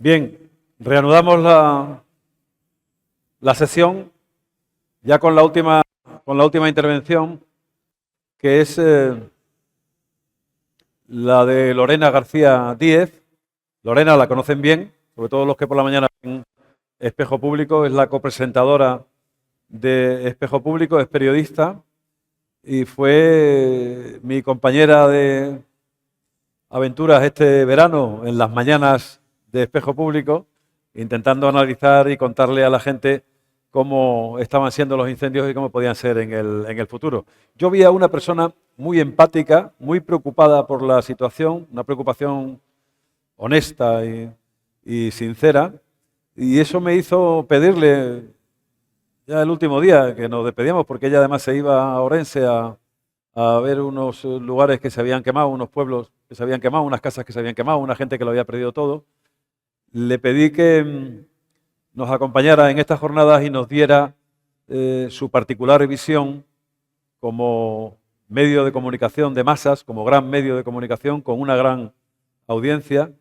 Bien, reanudamos la sesión ya con la última intervención, que es la de Lorena García Díez. Lorena la conocen bien, sobre todo los que por la mañana ven Espejo Público, es la copresentadora de Espejo Público, es periodista y fue mi compañera de aventuras este verano en las mañanas de Espejo Público, intentando analizar y contarle a la gente cómo estaban siendo los incendios y cómo podían ser en el futuro. Yo vi a una persona muy empática, muy preocupada por la situación, una preocupación honesta y sincera, y eso me hizo pedirle, ya el último día que nos despedíamos, porque ella además se iba a Orense a ver unos lugares que se habían quemado, unos pueblos que se habían quemado, unas casas que se habían quemado, una gente que lo había perdido todo. Le pedí que nos acompañara en estas jornadas y nos diera su particular visión como medio de comunicación de masas, como gran medio de comunicación con una gran audiencia,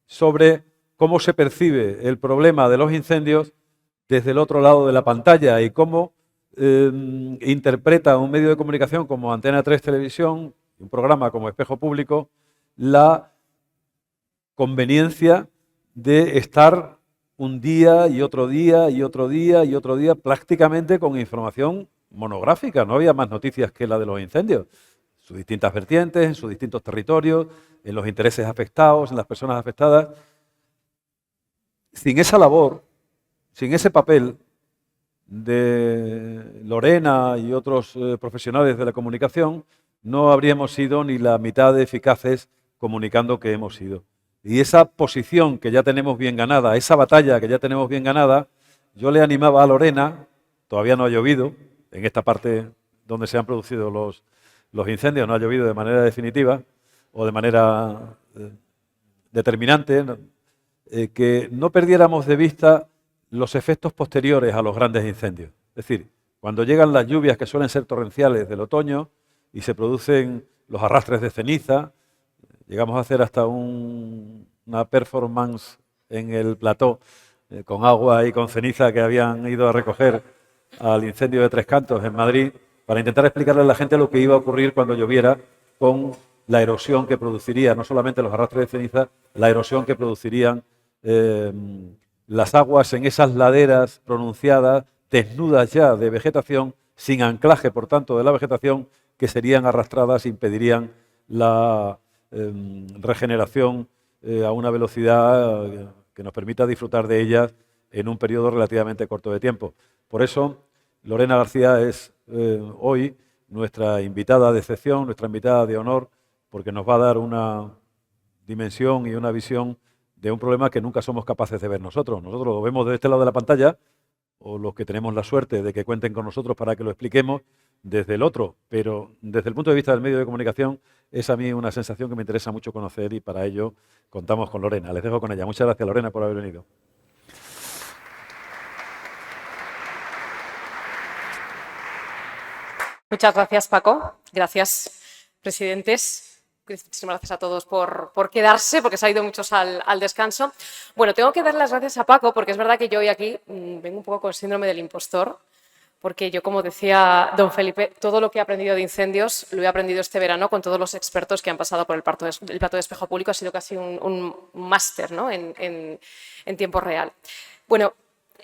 sobre cómo se percibe el problema de los incendios desde el otro lado de la pantalla y cómo interpreta un medio de comunicación como Antena 3 Televisión, un programa como Espejo Público, la conveniencia de estar un día y otro día y otro día y otro día prácticamente con información monográfica. No había más noticias que la de los incendios, en sus distintas vertientes, en sus distintos territorios, en los intereses afectados, en las personas afectadas. Sin esa labor, sin ese papel de Lorena y otros profesionales de la comunicación, no habríamos sido ni la mitad de eficaces comunicando que hemos sido. Y esa posición que ya tenemos bien ganada, esa batalla que ya tenemos bien ganada, yo le animaba a Lorena, todavía no ha llovido, en esta parte donde se han producido los incendios no ha llovido de manera definitiva o de manera determinante, que no perdiéramos de vista los efectos posteriores a los grandes incendios. Es decir, cuando llegan las lluvias que suelen ser torrenciales del otoño y se producen los arrastres de ceniza, llegamos a hacer hasta una performance en el plató con agua y con ceniza que habían ido a recoger al incendio de Tres Cantos en Madrid para intentar explicarle a la gente lo que iba a ocurrir cuando lloviera con la erosión que produciría, no solamente los arrastres de ceniza, la erosión que producirían las aguas en esas laderas pronunciadas, desnudas ya de vegetación, sin anclaje, por tanto, de la vegetación, que serían arrastradas e impedirían la regeneración a una velocidad que nos permita disfrutar de ellas en un periodo relativamente corto de tiempo. Por eso, Lorena García es hoy nuestra invitada de excepción, nuestra invitada de honor, porque nos va a dar una dimensión y una visión de un problema que nunca somos capaces de ver nosotros. Nosotros lo vemos de este lado de la pantalla, o los que tenemos la suerte de que cuenten con nosotros para que lo expliquemos desde el otro, pero desde el punto de vista del medio de comunicación es a mí una sensación que me interesa mucho conocer y para ello contamos con Lorena. Les dejo con ella. Muchas gracias, Lorena, por haber venido. Muchas gracias, Paco. Gracias, presidentes. Muchísimas gracias a todos por quedarse, porque se han ido muchos al descanso. Bueno, tengo que dar las gracias a Paco, porque es verdad que yo hoy aquí vengo un poco con síndrome del impostor, porque yo, como decía don Felipe, todo lo que he aprendido de incendios lo he aprendido este verano con todos los expertos que han pasado por el plato de Espejo Público. Ha sido casi un máster, ¿no?, en tiempo real. Bueno,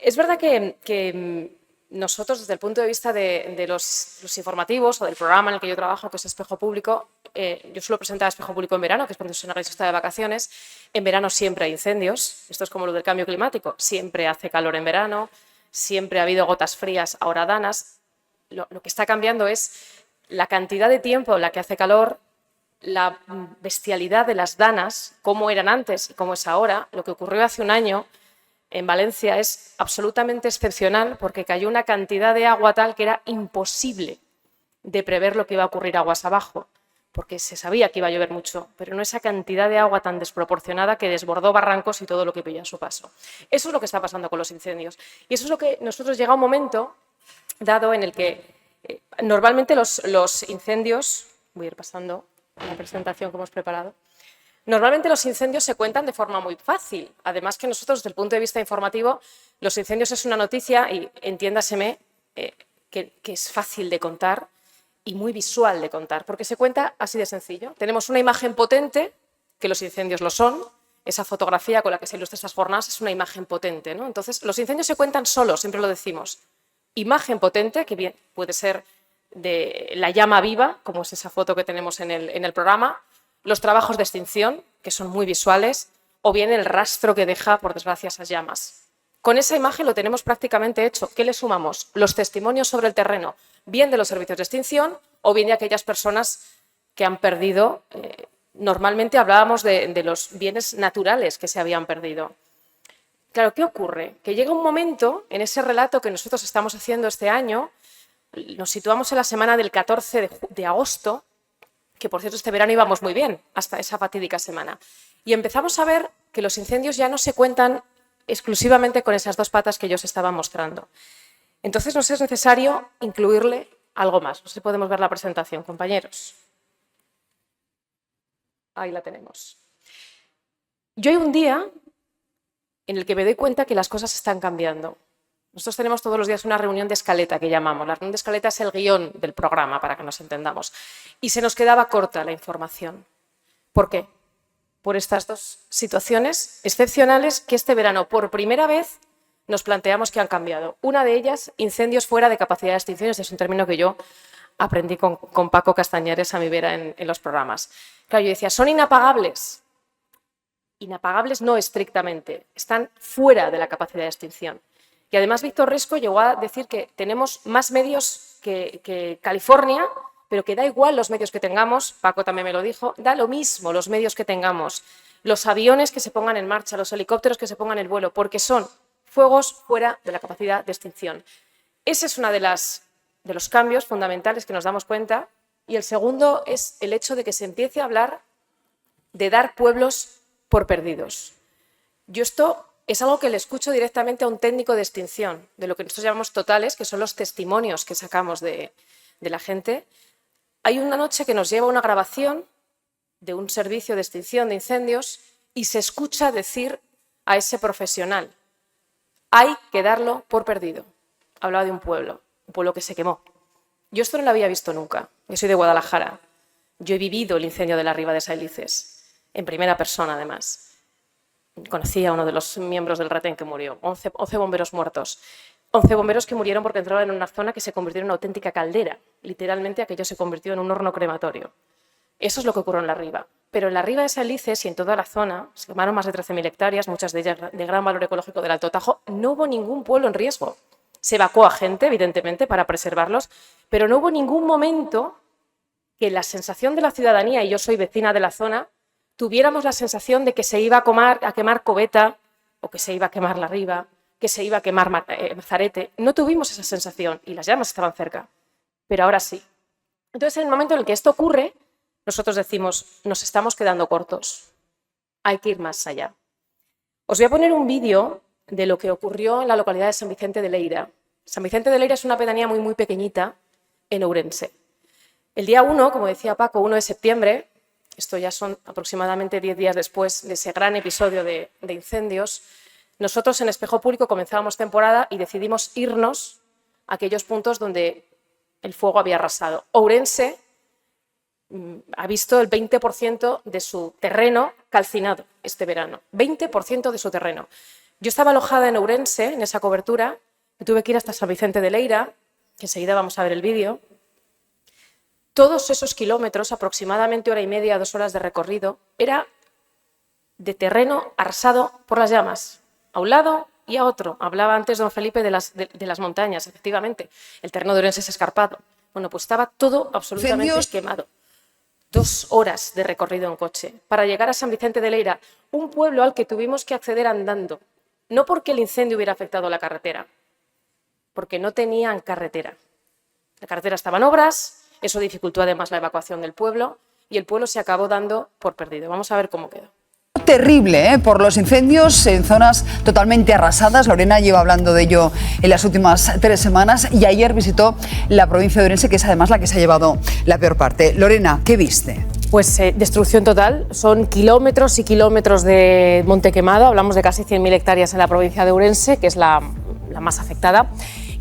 es verdad que nosotros, desde el punto de vista de los informativos o del programa en el que yo trabajo, que es Espejo Público, yo suelo presentar Espejo Público en verano, que es cuando se está de vacaciones. En verano siempre hay incendios. Esto es como lo del cambio climático. Siempre hace calor en verano, siempre ha habido gotas frías, ahora danas. Lo que está cambiando es la cantidad de tiempo en la que hace calor, la bestialidad de las danas, cómo eran antes y cómo es ahora. Lo que ocurrió hace un año en Valencia es absolutamente excepcional, porque cayó una cantidad de agua tal que era imposible de prever lo que iba a ocurrir aguas abajo, porque se sabía que iba a llover mucho, pero no esa cantidad de agua tan desproporcionada que desbordó barrancos y todo lo que pilló a su paso. Eso es lo que está pasando con los incendios. Y eso es lo que nosotros llega un momento dado en el que normalmente los incendios, voy a ir pasando la presentación que hemos preparado, Normalmente los incendios se cuentan de forma muy fácil. Además que nosotros, desde el punto de vista informativo, los incendios es una noticia, y entiéndaseme, que es fácil de contar y muy visual de contar, porque se cuenta así de sencillo. Tenemos una imagen potente, que los incendios lo son. Esa fotografía con la que se ilustran estas jornadas es una imagen potente, ¿no? Entonces, los incendios se cuentan solos, siempre lo decimos. Imagen potente, que bien, puede ser de la llama viva, como es esa foto que tenemos en el programa, los trabajos de extinción, que son muy visuales, o bien el rastro que deja, por desgracia, esas llamas. Con esa imagen lo tenemos prácticamente hecho. ¿Qué le sumamos? Los testimonios sobre el terreno, bien de los servicios de extinción o bien de aquellas personas que han perdido. Normalmente hablábamos de los bienes naturales que se habían perdido. Claro, ¿qué ocurre? Que llega un momento, en ese relato que nosotros estamos haciendo este año, nos situamos en la semana del 14 de agosto, que por cierto este verano íbamos muy bien, hasta esa fatídica semana, y empezamos a ver que los incendios ya no se cuentan exclusivamente con esas dos patas que yo os estaba mostrando. Entonces nos es necesario incluirle algo más. No sé si podemos ver la presentación, compañeros. Ahí la tenemos. Yo hay un día en el que me doy cuenta que las cosas están cambiando. Nosotros tenemos todos los días una reunión de escaleta que llamamos. La reunión de escaleta es el guión del programa, para que nos entendamos. Y se nos quedaba corta la información. ¿Por qué? Por estas dos situaciones excepcionales que este verano, por primera vez, nos planteamos que han cambiado. Una de ellas, incendios fuera de capacidad de extinción. Este es un término que yo aprendí con Paco Castañares a mi vera en los programas. Claro, yo decía, ¿son inapagables? Inapagables no estrictamente, están fuera de la capacidad de extinción. Y además Víctor Risco llegó a decir que tenemos más medios que California, pero que da igual los medios que tengamos, Paco también me lo dijo, da lo mismo los medios que tengamos, los aviones que se pongan en marcha, los helicópteros que se pongan en vuelo, porque son fuegos fuera de la capacidad de extinción. Ese es uno de los cambios fundamentales que nos damos cuenta. Y el segundo es el hecho de que se empiece a hablar de dar pueblos por perdidos. Yo esto es algo que le escucho directamente a un técnico de extinción, de lo que nosotros llamamos totales, que son los testimonios que sacamos de la gente. Hay una noche que nos lleva una grabación de un servicio de extinción de incendios y se escucha decir a ese profesional, hay que darlo por perdido. Hablaba de un pueblo que se quemó. Yo esto no lo había visto nunca. Yo soy de Guadalajara. Yo he vivido el incendio de la Riva de Saelices, en primera persona además. Conocí a uno de los miembros del retén que murió, 11 bomberos muertos. 11 bomberos que murieron porque entraban en una zona que se convirtió en una auténtica caldera. Literalmente aquello se convirtió en un horno crematorio. Eso es lo que ocurrió en la Riva. Pero en la Riva de Saelices y en toda la zona, se quemaron más de 13.000 hectáreas, muchas de ellas de gran valor ecológico del Alto Tajo, no hubo ningún pueblo en riesgo. Se evacuó a gente, evidentemente, para preservarlos, pero no hubo ningún momento que la sensación de la ciudadanía, y yo soy vecina de la zona, tuviéramos la sensación de que se iba a quemar Coveta, o que se iba a quemar la Riva, que se iba a quemar Mazarete. No tuvimos esa sensación y las llamas estaban cerca, pero ahora sí. Entonces, en el momento en el que esto ocurre, nosotros decimos, nos estamos quedando cortos, hay que ir más allá. Os voy a poner un vídeo de lo que ocurrió en la localidad de San Vicente de Leira. San Vicente de Leira es una pedanía muy, muy pequeñita en Ourense. El día 1, como decía Paco, 1 de septiembre, esto ya son aproximadamente 10 días después de ese gran episodio de incendios, nosotros en Espejo Público comenzábamos temporada y decidimos irnos a aquellos puntos donde el fuego había arrasado. Ourense ha visto el 20% de su terreno calcinado este verano. 20% de su terreno. Yo estaba alojada en Ourense, en esa cobertura, y tuve que ir hasta San Vicente de Leira, que enseguida vamos a ver el vídeo. Todos esos kilómetros, aproximadamente 1h30, 2 horas de recorrido, era de terreno arrasado por las llamas, a un lado y a otro. Hablaba antes don Felipe de las montañas, efectivamente. El terreno de Ourense es escarpado. Bueno, pues estaba todo absolutamente quemado. 2 horas de recorrido en coche para llegar a San Vicente de Leira, un pueblo al que tuvimos que acceder andando. No porque el incendio hubiera afectado la carretera, porque no tenían carretera. La carretera estaba en obras, eso dificultó además la evacuación del pueblo y el pueblo se acabó dando por perdido. Vamos a ver cómo quedó. Terrible, por los incendios en zonas totalmente arrasadas. Lorena lleva hablando de ello en las últimas 3 semanas y ayer visitó la provincia de Ourense, que es además la que se ha llevado la peor parte. Lorena, ¿qué viste? Pues destrucción total, son kilómetros y kilómetros de monte quemado, hablamos de casi 100.000 hectáreas en la provincia de Ourense, que es la más afectada.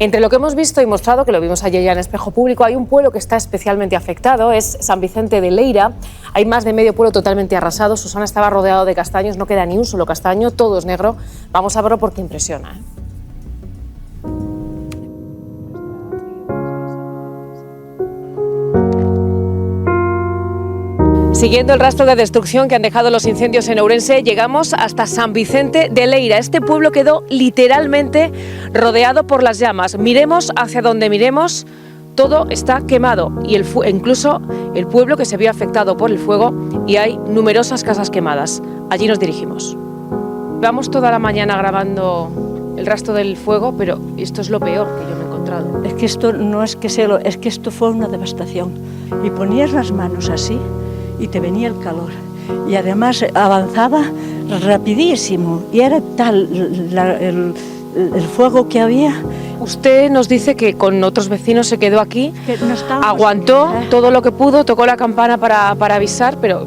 Entre lo que hemos visto y mostrado, que lo vimos ayer ya en Espejo Público, hay un pueblo que está especialmente afectado, es San Vicente de Leira. Hay más de medio pueblo totalmente arrasado. Susana estaba rodeado de castaños, no queda ni un solo castaño, todo es negro. Vamos a verlo porque impresiona. Siguiendo el rastro de destrucción que han dejado los incendios en Ourense, llegamos hasta San Vicente de Leira. Este pueblo quedó literalmente rodeado por las llamas. Miremos hacia donde miremos, todo está quemado y incluso el pueblo que se vio afectado por el fuego, y hay numerosas casas quemadas. Allí nos dirigimos. Vamos toda la mañana grabando el rastro del fuego, pero esto es lo peor que yo me he encontrado. Es que esto no es que sea, es que esto fue una devastación. Y ponías las manos así y te venía el calor, y además avanzaba rapidísimo y era tal el fuego que había. Usted nos dice que con otros vecinos se quedó aquí, Que no estábamos aguantó bien, todo lo que pudo, tocó la campana para avisar, pero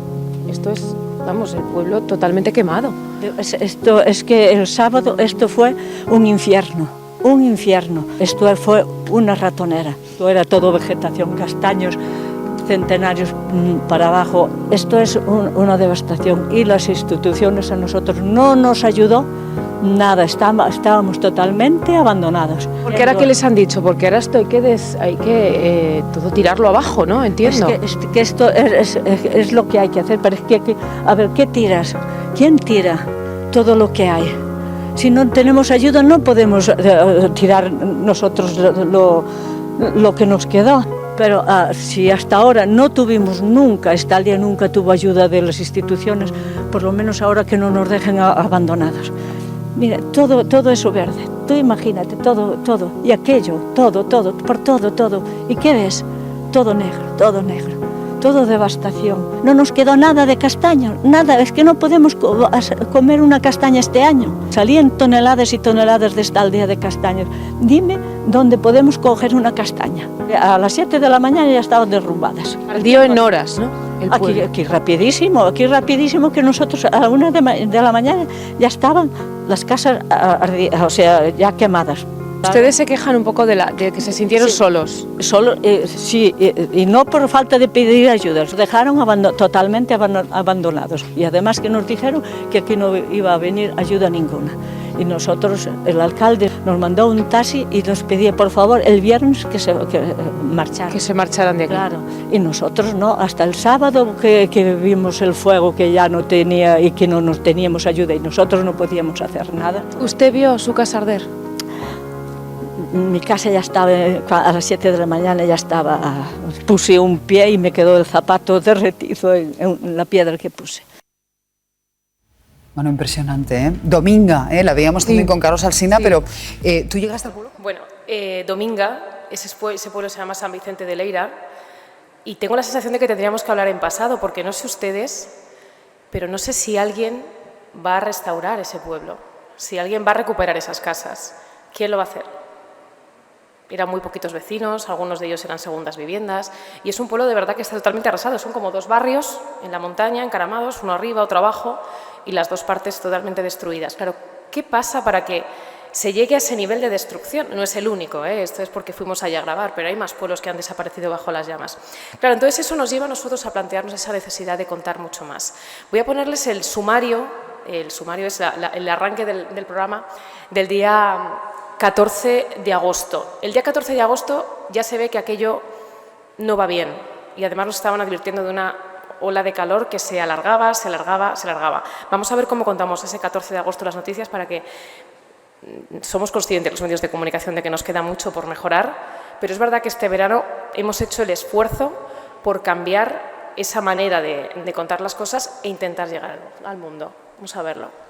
esto es, vamos, el pueblo totalmente quemado. Esto es que el sábado esto fue un infierno, un infierno. Esto fue una ratonera. Esto era todo vegetación, castaños centenarios para abajo. Esto es una devastación, y las instituciones a nosotros no nos ayudó nada, estábamos totalmente abandonados. Porque ahora, ¿qué les han dicho? Porque ahora esto hay que todo tirarlo abajo, ¿no? Entiendo. Es que esto es lo que hay que hacer, pero es que a ver, ¿qué tiras? ¿Quién tira todo lo que hay? Si no tenemos ayuda no podemos tirar nosotros lo que nos quedó. Pero si hasta ahora no tuvimos nunca, Estalia nunca tuvo ayuda de las instituciones, por lo menos ahora que no nos dejen abandonados. Mira, todo eso verde, tú imagínate, todo, y aquello, todo, por todo. ¿Y qué ves? Todo negro, todo devastación. No nos quedó nada de castaño, nada, es que no podemos comer una castaña este año. Salían toneladas y toneladas de esta aldea de castaños. Dime dónde podemos coger una castaña. A las 7 de la mañana ya estaban derrumbadas. Ardió en horas, ¿no? Aquí rapidísimo, que nosotros a la 1 de la mañana ya estaban las casas o sea, ya quemadas. Ustedes se quejan un poco de que se sintieron solos. Sí, y no por falta de pedir ayuda, nos dejaron totalmente abandonados. Y además que nos dijeron que aquí no iba a venir ayuda ninguna. Y nosotros, el alcalde nos mandó un taxi y nos pedía por favor el viernes que marcharan. Que se marcharan de aquí. Claro, y nosotros no, hasta el sábado que vimos el fuego que ya no tenía y que no nos teníamos ayuda y nosotros no podíamos hacer nada. ¿Usted vio su casa arder? Mi casa ya estaba, a las 7 de la mañana ya estaba, puse un pie y me quedó el zapato derretido en la piedra que puse. Bueno, impresionante, ¿eh? Dominga, la veíamos también con Carlos Alsina, sí. Pero ¿tú llegaste al pueblo? Bueno, Dominga, ese pueblo se llama San Vicente de Leira, y tengo la sensación de que tendríamos que hablar en pasado, porque no sé ustedes, pero no sé si alguien va a restaurar ese pueblo, si alguien va a recuperar esas casas. ¿Quién lo va a hacer? Eran muy poquitos vecinos, algunos de ellos eran segundas viviendas, y es un pueblo de verdad que está totalmente arrasado. Son como dos barrios en la montaña, encaramados, uno arriba, otro abajo, y las dos partes totalmente destruidas. Claro, ¿qué pasa para que se llegue a ese nivel de destrucción? No es el único, esto es porque fuimos allá a grabar, pero hay más pueblos que han desaparecido bajo las llamas. Claro, entonces eso nos lleva a nosotros a plantearnos esa necesidad de contar mucho más. Voy a ponerles el sumario es el arranque del programa del día 14 de agosto. El día 14 de agosto ya se ve que aquello no va bien, y además nos estaban advirtiendo de una ola de calor que se alargaba. Vamos a ver cómo contamos ese 14 de agosto las noticias, para que somos conscientes los medios de comunicación de que nos queda mucho por mejorar, pero es verdad que este verano hemos hecho el esfuerzo por cambiar esa manera de contar las cosas e intentar llegar al mundo. Vamos a verlo.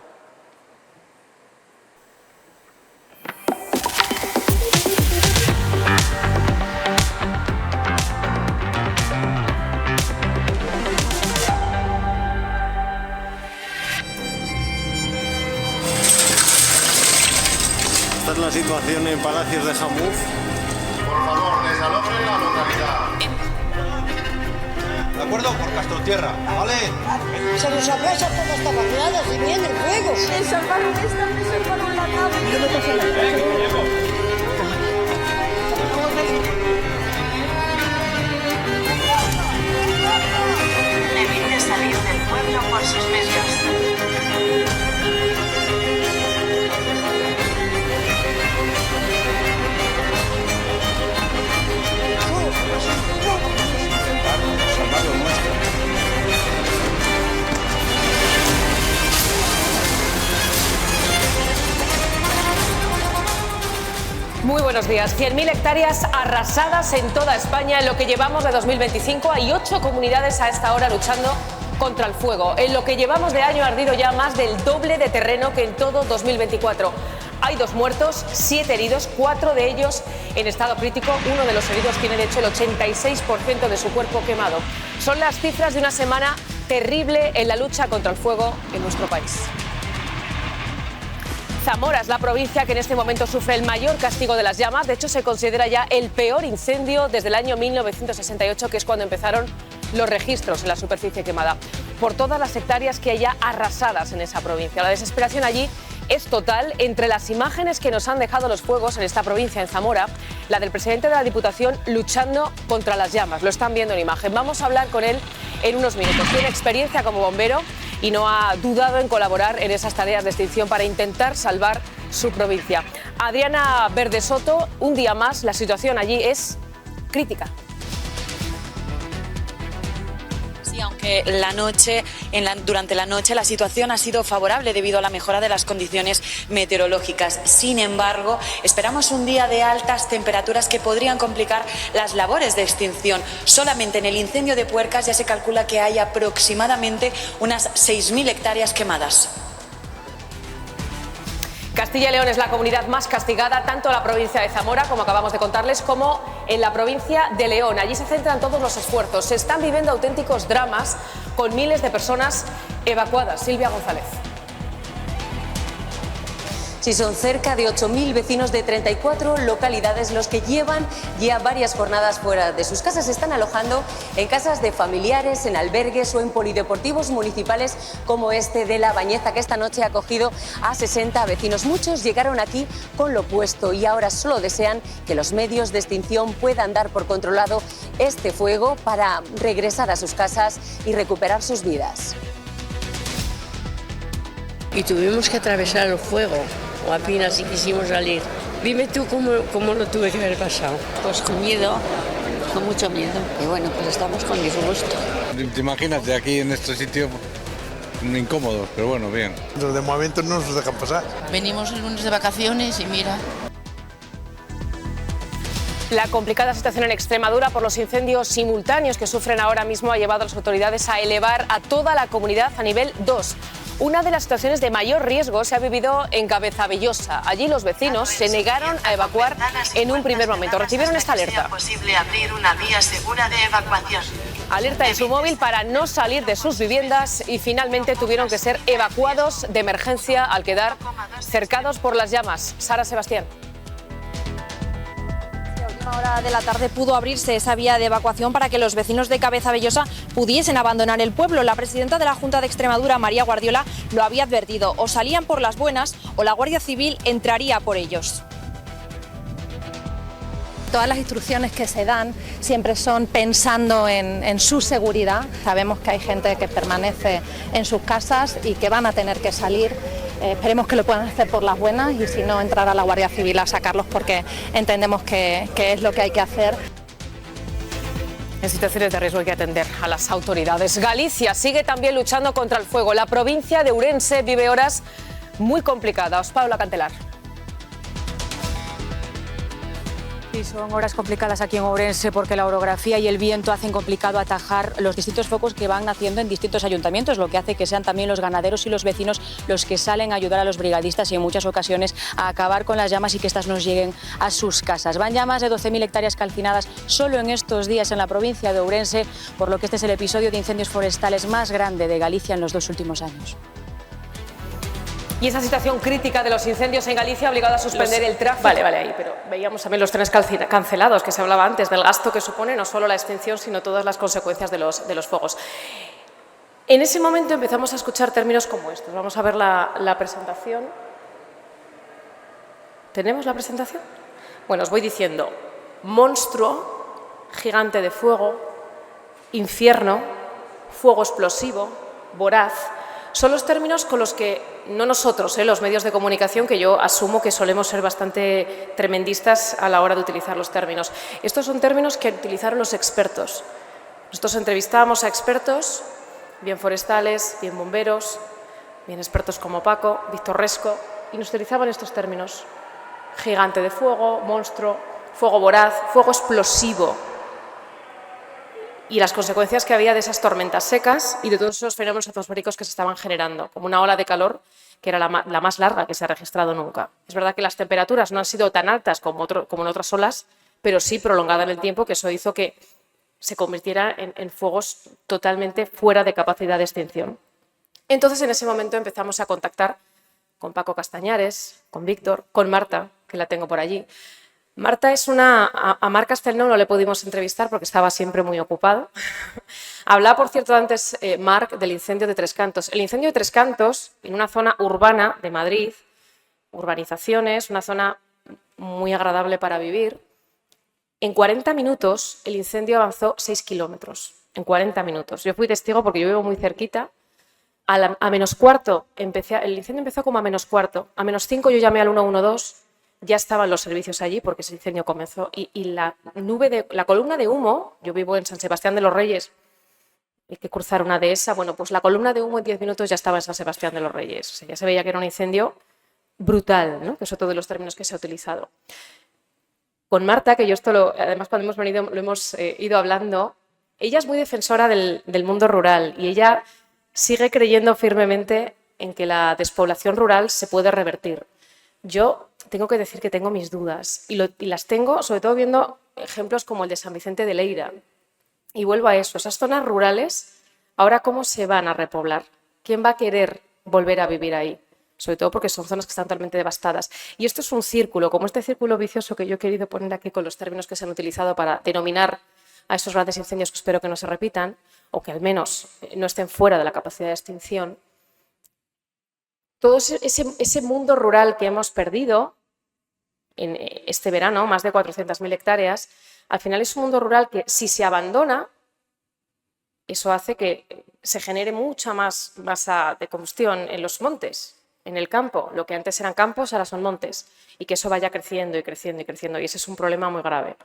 Esta es la situación en Palacios de Jamuz. Por favor, desalojen la localidad. ¿de acuerdo? Por Castrotierra, ¿vale? Se nos abraza por las tabacadas y viene el fuego. Me salvaron esta, me salvaron la nave. Yo no pasa nada. Evite salir del pueblo por sus medios. Muy buenos días. 100.000 hectáreas arrasadas en toda España en lo que llevamos de 2025. Hay 8 comunidades a esta hora luchando contra el fuego. En lo que llevamos de año ha ardido ya más del doble de terreno que en todo 2024. Hay 2 muertos, 7 heridos, 4 de ellos en estado crítico. Uno de los heridos tiene de hecho el 86% de su cuerpo quemado. Son las cifras de una semana terrible en la lucha contra el fuego en nuestro país. Zamora es la provincia que en este momento sufre el mayor castigo de las llamas. De hecho, se considera ya el peor incendio desde el año 1968, que es cuando empezaron los registros en la superficie quemada. Por todas las hectáreas que hay ya arrasadas en esa provincia. La desesperación allí es total. Entre las imágenes que nos han dejado los fuegos en esta provincia, en Zamora, la del presidente de la Diputación luchando contra las llamas. Lo están viendo en imagen. Vamos a hablar con él en unos minutos. Tiene experiencia como bombero y no ha dudado en colaborar en esas tareas de extinción para intentar salvar su provincia. Adriana Verde Soto, un día más, la situación allí es crítica. Sí, aunque durante la noche la situación ha sido favorable debido a la mejora de las condiciones meteorológicas. Sin embargo, esperamos un día de altas temperaturas que podrían complicar las labores de extinción. Solamente en el incendio de Puercas ya se calcula que hay aproximadamente unas 6.000 hectáreas quemadas. Castilla y León es la comunidad más castigada, tanto en la provincia de Zamora, como acabamos de contarles, como en la provincia de León. Allí se centran todos los esfuerzos. Se están viviendo auténticos dramas con miles de personas evacuadas. Silvia González. Sí, son cerca de 8.000 vecinos de 34 localidades los que llevan ya varias jornadas fuera de sus casas. Se están alojando en casas de familiares, en albergues o en polideportivos municipales como este de La Bañeza, que esta noche ha acogido a 60 vecinos. Muchos llegaron aquí con lo puesto y ahora solo desean que los medios de extinción puedan dar por controlado este fuego para regresar a sus casas y recuperar sus vidas. Y tuvimos que atravesar el fuego, o apenas si quisimos salir. Dime tú cómo lo tuve que haber pasado. Pues con miedo, con mucho miedo. Y bueno, pues estamos con disgusto. Imagínate aquí en este sitio incómodos, pero bueno, bien. De momento no nos dejan pasar. Venimos el lunes de vacaciones y mira. La complicada situación en Extremadura por los incendios simultáneos que sufren ahora mismo ha llevado a las autoridades a elevar a toda la comunidad a nivel 2. Una de las situaciones de mayor riesgo se ha vivido en Cabezavellosa. Allí los vecinos se negaron a evacuar en un primer momento. Recibieron esta alerta. Posible abrir una vía segura de evacuación. Alerta en su móvil para no salir de sus viviendas y finalmente tuvieron que ser evacuados de emergencia al quedar cercados por las llamas. Sara Sebastián. Hora de la tarde pudo abrirse esa vía de evacuación para que los vecinos de Cabezavellosa pudiesen abandonar el pueblo. La presidenta de la Junta de Extremadura, María Guardiola, lo había advertido. O salían por las buenas o la Guardia Civil entraría por ellos. Todas las instrucciones que se dan siempre son pensando en su seguridad. Sabemos que hay gente que permanece en sus casas y que van a tener que salir. Esperemos que lo puedan hacer por las buenas y si no, entrar a la Guardia Civil a sacarlos porque entendemos que es lo que hay que hacer. En situaciones de riesgo hay que atender a las autoridades. Galicia sigue también luchando contra el fuego. La provincia de Ourense vive horas muy complicadas. Paula Cantelar. Sí, son horas complicadas aquí en Ourense porque la orografía y el viento hacen complicado atajar los distintos focos que van naciendo en distintos ayuntamientos, lo que hace que sean también los ganaderos y los vecinos los que salen a ayudar a los brigadistas y en muchas ocasiones a acabar con las llamas y que éstas nos lleguen a sus casas. Van ya más de 12.000 hectáreas calcinadas solo en estos días en la provincia de Ourense, por lo que este es el episodio de incendios forestales más grande de Galicia en los 2 últimos años. Y esa situación crítica de los incendios en Galicia ha obligado a suspender el tráfico. Vale, ahí, pero veíamos también los trenes cancelados, que se hablaba antes, del gasto que supone no solo la extinción, sino todas las consecuencias de los fuegos. En ese momento empezamos a escuchar términos como estos. Vamos a ver la presentación. ¿Tenemos la presentación? Bueno, os voy diciendo: monstruo, gigante de fuego, infierno, fuego explosivo, voraz. Son los términos con los que, no nosotros, los medios de comunicación, que yo asumo que solemos ser bastante tremendistas a la hora de utilizar los términos. Estos son términos que utilizaron los expertos. Nosotros entrevistábamos a expertos, bien forestales, bien bomberos, bien expertos como Paco, Víctor Resco, y nos utilizaban estos términos: gigante de fuego, monstruo, fuego voraz, fuego explosivo. Y las consecuencias que había de esas tormentas secas y de todos esos fenómenos atmosféricos que se estaban generando, como una ola de calor que era la más larga que se ha registrado nunca. Es verdad que las temperaturas no han sido tan altas como en otras olas, pero sí prolongada en el tiempo, que eso hizo que se convirtiera en fuegos totalmente fuera de capacidad de extinción. Entonces, en ese momento empezamos a contactar con Paco Castañares, con Víctor, con Marta, que la tengo por allí. Marta es a Marc Castelnau no le pudimos entrevistar porque estaba siempre muy ocupado. Hablaba, por cierto, antes Marc del incendio de Tres Cantos. El incendio de Tres Cantos, en una zona urbana de Madrid, urbanizaciones, una zona muy agradable para vivir. En 40 minutos el incendio avanzó 6 kilómetros. En 40 minutos. Yo fui testigo porque yo vivo muy cerquita. A menos cuarto, el incendio empezó como a menos cuarto. A menos 5 yo llamé al 112. Ya estaban los servicios allí porque ese incendio comenzó y la columna de humo, yo vivo en San Sebastián de los Reyes, hay que cruzar una dehesa, bueno, pues la columna de humo en 10 minutos ya estaba en San Sebastián de los Reyes, o sea, ya se veía que era un incendio brutal, ¿no? Que es otro de los términos que se ha utilizado. Con Marta, que yo además cuando hemos venido lo hemos ido hablando, ella es muy defensora del mundo rural y ella sigue creyendo firmemente en que la despoblación rural se puede revertir. Yo tengo que decir que tengo mis dudas y las tengo sobre todo viendo ejemplos como el de San Vicente de Leira. Y vuelvo a eso, esas zonas rurales, ahora ¿cómo se van a repoblar? ¿Quién va a querer volver a vivir ahí? Sobre todo porque son zonas que están totalmente devastadas. Y esto es un círculo, como este círculo vicioso que yo he querido poner aquí con los términos que se han utilizado para denominar a esos grandes incendios que espero que no se repitan o que al menos no estén fuera de la capacidad de extinción. Todo ese mundo rural que hemos perdido en este verano, más de 400.000 hectáreas, al final es un mundo rural que si se abandona, eso hace que se genere mucha más masa de combustión en los montes, en el campo. Lo que antes eran campos ahora son montes y que eso vaya creciendo y creciendo y creciendo y ese es un problema muy grave.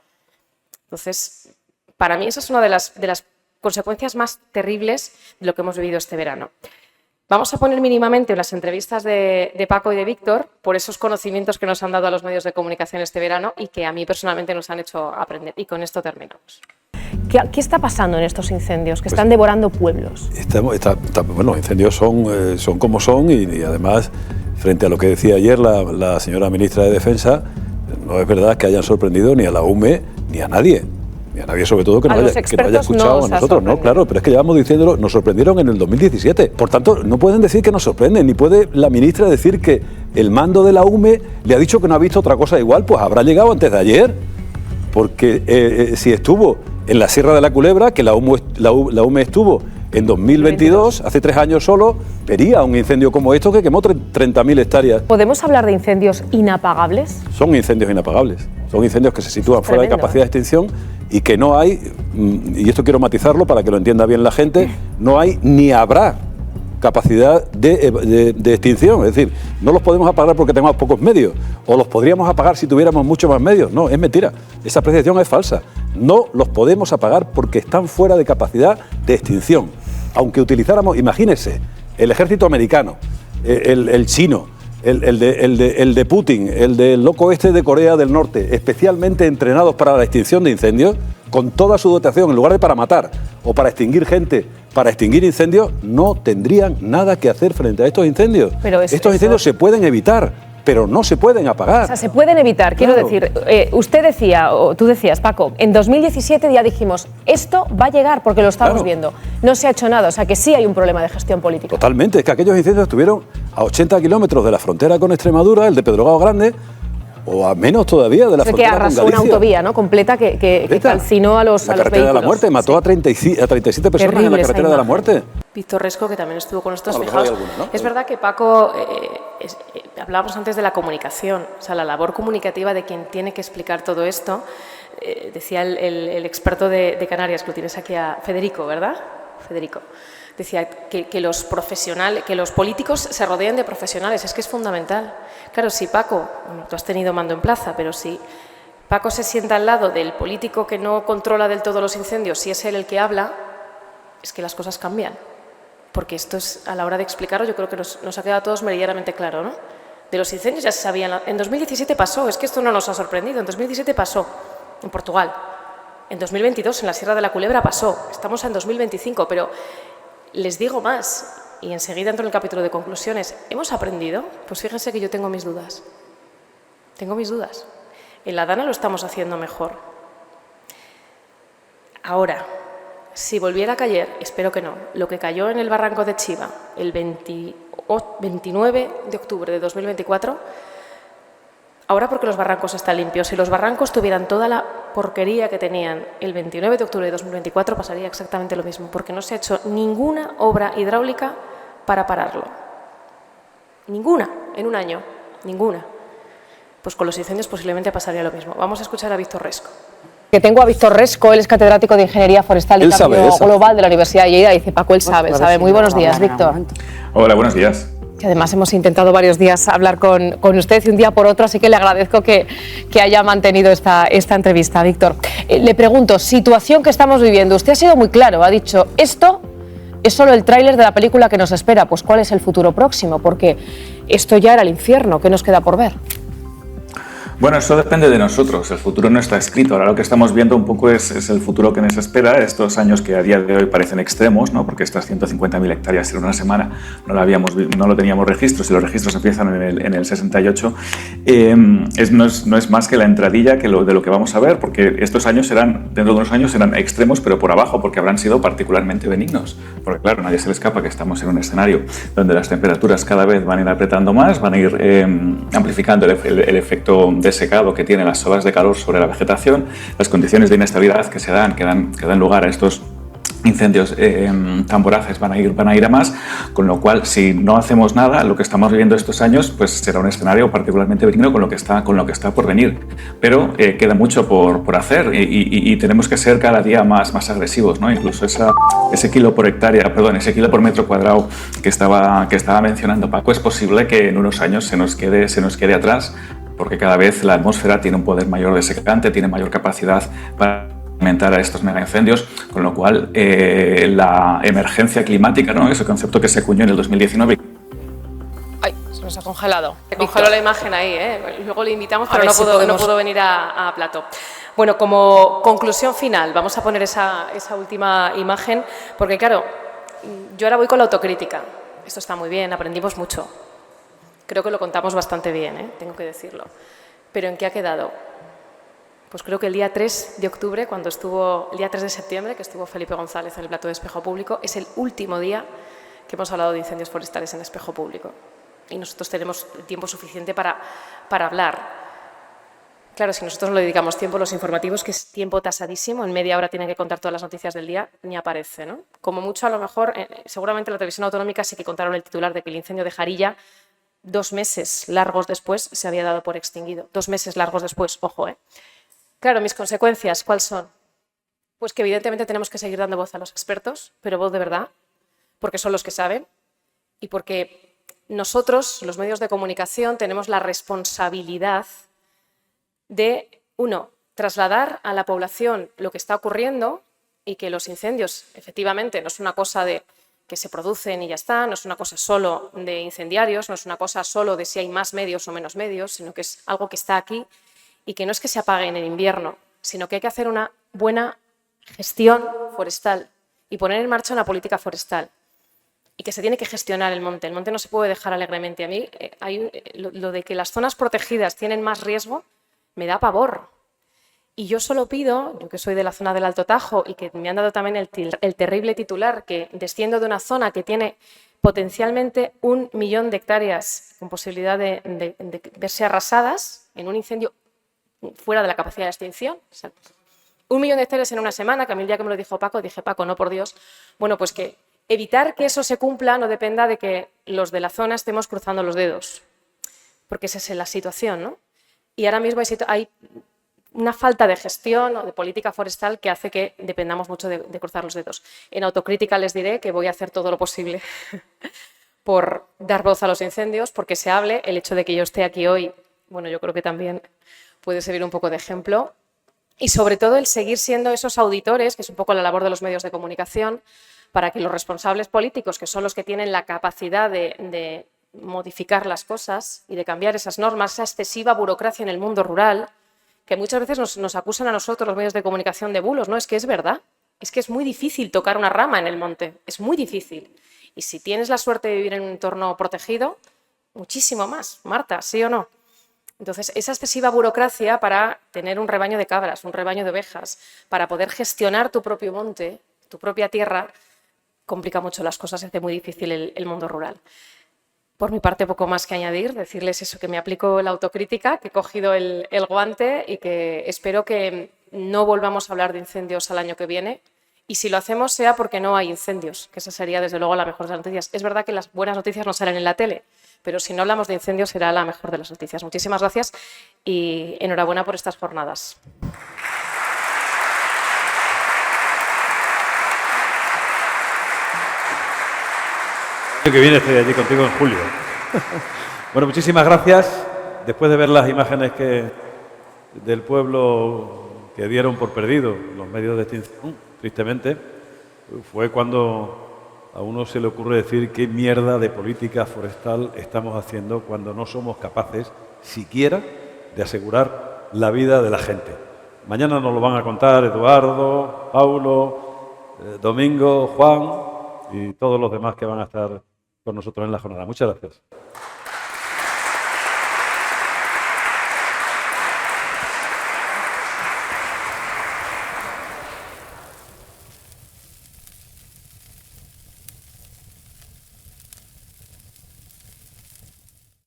Entonces, para mí esa es una de las consecuencias más terribles de lo que hemos vivido este verano. Vamos a poner mínimamente las entrevistas de Paco y de Víctor por esos conocimientos que nos han dado a los medios de comunicación este verano y que a mí personalmente nos han hecho aprender. Y con esto terminamos. ¿Qué está pasando en estos incendios que están devorando pueblos? Bueno, los incendios son como son y además, frente a lo que decía ayer la señora ministra de Defensa, no es verdad que hayan sorprendido ni a la UME ni a nadie. Y a nadie, sobre todo, que no haya escuchado a nosotros, ¿no? Claro, pero es que llevamos diciéndolo, nos sorprendieron en el 2017. Por tanto, no pueden decir que nos sorprenden, ni puede la ministra decir que el mando de la UME le ha dicho que no ha visto otra cosa igual, pues habrá llegado antes de ayer. Porque si estuvo en la Sierra de la Culebra, que la UME estuvo en 2022, hace 3 años solo, vería un incendio como esto que quemó 30.000 hectáreas. ¿Podemos hablar de incendios inapagables? Son incendios inapagables. Son incendios que se sitúan fuera de capacidad de extinción y que no hay, y esto quiero matizarlo para que lo entienda bien la gente, no hay ni habrá capacidad de extinción. Es decir, no los podemos apagar porque tengamos pocos medios, o los podríamos apagar si tuviéramos muchos más medios. No, es mentira. Esa apreciación es falsa. No los podemos apagar porque están fuera de capacidad de extinción. Aunque utilizáramos, imagínense, el ejército americano, el chino, el de Putin, el del loco este de Corea del Norte, especialmente entrenados para la extinción de incendios, con toda su dotación, en lugar de para matar o para extinguir gente, para extinguir incendios, no tendrían nada que hacer frente a estos incendios. Estos incendios se pueden evitar. pero no se pueden apagar. O sea, se pueden evitar, quiero decir, usted decía, o tú decías, Paco, en 2017 ya dijimos, esto va a llegar porque lo estamos viendo. No se ha hecho nada, o sea que sí hay un problema de gestión política. Totalmente, es que aquellos incendios estuvieron a 80 kilómetros de la frontera con Extremadura, el de Pedrogao Grande, o a menos todavía de la frontera con Galicia. Que arrasó una autovía, ¿no?, completa que calcinó a los vehículos. La carretera de la muerte, mató a 37 personas en la carretera de la muerte. Víctor Resco, que también estuvo con nosotros, fijaos, es verdad que Paco, hablábamos antes de la comunicación, o sea, la labor comunicativa de quien tiene que explicar todo esto, decía el experto de Canarias, que lo tienes aquí a Federico, ¿verdad? Federico. Decía que los profesionales, que los políticos se rodeen de profesionales, es que es fundamental. Claro, si Paco, bueno, tú has tenido mando en plaza, pero si Paco se sienta al lado del político que no controla del todo los incendios, si es él el que habla, es que las cosas cambian. Porque esto es, a la hora de explicarlo, yo creo que nos ha quedado a todos meridianamente claro, ¿no? De los incendios ya se sabía, en 2017 pasó, es que esto no nos ha sorprendido, en 2017 pasó, en Portugal, en 2022 en la Sierra de la Culebra pasó, estamos en 2025, pero les digo más, y enseguida entro en el capítulo de conclusiones, ¿hemos aprendido? Pues fíjense que yo tengo mis dudas, En la Dana lo estamos haciendo mejor. Ahora, si volviera a caer, espero que no, lo que cayó en el barranco de Chiva el 29 de octubre de 2024, ahora porque los barrancos están limpios, si los barrancos tuvieran toda la porquería que tenían el 29 de octubre de 2024, pasaría exactamente lo mismo, porque no se ha hecho ninguna obra hidráulica para pararlo. Ninguna, en un año, ninguna. Pues con los incendios posiblemente pasaría lo mismo. Vamos a escuchar a Víctor Resco. Que tengo a Víctor Resco, él es catedrático de Ingeniería Forestal y Cambio Global de la Universidad de Lleida. Dice, Paco, él sabe. Muy buenos días, Víctor. Hola, buenos días. Que además hemos intentado varios días hablar con usted y un día por otro, así que le agradezco que haya mantenido esta entrevista, Víctor. Le pregunto, situación que estamos viviendo. Usted ha sido muy claro, ha dicho, esto es solo el tráiler de la película que nos espera. Pues, ¿cuál es el futuro próximo? Porque esto ya era el infierno. ¿Qué nos queda por ver? Bueno, eso depende de nosotros, el futuro no está escrito. Ahora lo que estamos viendo un poco es el futuro que nos espera, estos años que a día de hoy parecen extremos, ¿no? Porque estas 150.000 hectáreas en una semana no lo teníamos registros, y los registros empiezan en el 68, no es más que la entradilla de lo que vamos a ver, porque estos años dentro de unos años serán extremos, pero por abajo, porque habrán sido particularmente benignos. Porque claro, nadie se le escapa que estamos en un escenario donde las temperaturas cada vez van a ir apretando más, van a ir amplificando el efecto de secado que tienen las olas de calor sobre la vegetación, las condiciones de inestabilidad que dan lugar a estos incendios tan voraces van a ir a más, con lo cual si no hacemos nada, lo que estamos viviendo estos años pues será un escenario particularmente benigno con lo que está por venir, pero queda mucho por hacer y tenemos que ser cada día más agresivos, ¿no? Incluso ese kilo por metro cuadrado que estaba mencionando Paco, es posible que en unos años se nos quede atrás, porque cada vez la atmósfera tiene un poder mayor de secante, tiene mayor capacidad para alimentar a estos megaincendios, con lo cual la emergencia climática, ¿no?, ese concepto que se acuñó en el 2019. Ay, se nos ha congelado. Se congeló la imagen ahí, ¿eh? Luego le invitamos, pero no pudo venir a plató. Bueno, como conclusión final, vamos a poner esa última imagen, porque claro, yo ahora voy con la autocrítica. Esto está muy bien, aprendimos mucho. Creo que lo contamos bastante bien, tengo que decirlo. Pero ¿en qué ha quedado? Pues creo que el día 3 de octubre, el día 3 de septiembre, que estuvo Felipe González en el plató de Espejo Público, es el último día que hemos hablado de incendios forestales en Espejo Público. Y nosotros tenemos tiempo suficiente para hablar. Claro, si nosotros no le dedicamos tiempo a los informativos, que es tiempo tasadísimo, en media hora tienen que contar todas las noticias del día, ni aparece, ¿no? Como mucho, a lo mejor, seguramente en la televisión autonómica sí que contaron el titular de que el incendio de Jarilla 2 meses largos después se había dado por extinguido. 2 meses largos después, ojo, ¿eh? Claro, mis consecuencias, ¿cuáles son? Pues que evidentemente tenemos que seguir dando voz a los expertos, pero voz de verdad, porque son los que saben y porque nosotros, los medios de comunicación, tenemos la responsabilidad de, uno, trasladar a la población lo que está ocurriendo y que los incendios, efectivamente, no es una cosa de que se producen y ya está, no es una cosa solo de incendiarios, no es una cosa solo de si hay más medios o menos medios, sino que es algo que está aquí y que no es que se apaguen en invierno, sino que hay que hacer una buena gestión forestal y poner en marcha una política forestal. y que se tiene que gestionar el monte. El monte no se puede dejar alegremente. A mí lo de que las zonas protegidas tienen más riesgo me da pavor. Y yo solo pido, yo que soy de la zona del Alto Tajo y que me han dado también el terrible titular, que desciendo de una zona que tiene potencialmente 1 millón de hectáreas con posibilidad de verse arrasadas en un incendio fuera de la capacidad de extinción. O sea, 1 millón de hectáreas en una semana, que a mí el día que me lo dijo Paco, dije, Paco, no por Dios. Bueno, pues que evitar que eso se cumpla no dependa de que los de la zona estemos cruzando los dedos, porque esa es la situación, ¿no? Y ahora mismo hay una falta de gestión o de política forestal que hace que dependamos mucho de cruzar los dedos. En autocrítica les diré que voy a hacer todo lo posible por dar voz a los incendios, porque se hable. El hecho de que yo esté aquí hoy, bueno, yo creo que también puede servir un poco de ejemplo. Y sobre todo el seguir siendo esos auditores, que es un poco la labor de los medios de comunicación, para que los responsables políticos, que son los que tienen la capacidad de modificar las cosas y de cambiar esas normas, esa excesiva burocracia en el mundo rural, que muchas veces nos acusan a nosotros, los medios de comunicación, de bulos. No, es que es verdad. Es que es muy difícil tocar una rama en el monte. Es muy difícil. Y si tienes la suerte de vivir en un entorno protegido, muchísimo más. Marta, ¿sí o no? Entonces, esa excesiva burocracia para tener un rebaño de cabras, un rebaño de ovejas, para poder gestionar tu propio monte, tu propia tierra, complica mucho las cosas y hace muy difícil el mundo rural. Por mi parte, poco más que añadir, decirles eso, que me aplico la autocrítica, que he cogido el guante y que espero que no volvamos a hablar de incendios al año que viene. Y si lo hacemos sea porque no hay incendios, que esa sería desde luego la mejor de las noticias. Es verdad que las buenas noticias no salen en la tele, pero si no hablamos de incendios será la mejor de las noticias. Muchísimas gracias y enhorabuena por estas jornadas. Que viene estoy allí contigo en julio. Bueno, muchísimas gracias. Después de ver las imágenes del pueblo que dieron por perdido los medios de extinción, tristemente, fue cuando a uno se le ocurre decir qué mierda de política forestal estamos haciendo cuando no somos capaces siquiera de asegurar la vida de la gente. Mañana nos lo van a contar Eduardo, Paulo, Domingo, Juan y todos los demás que van a estar con nosotros en la jornada. Muchas gracias.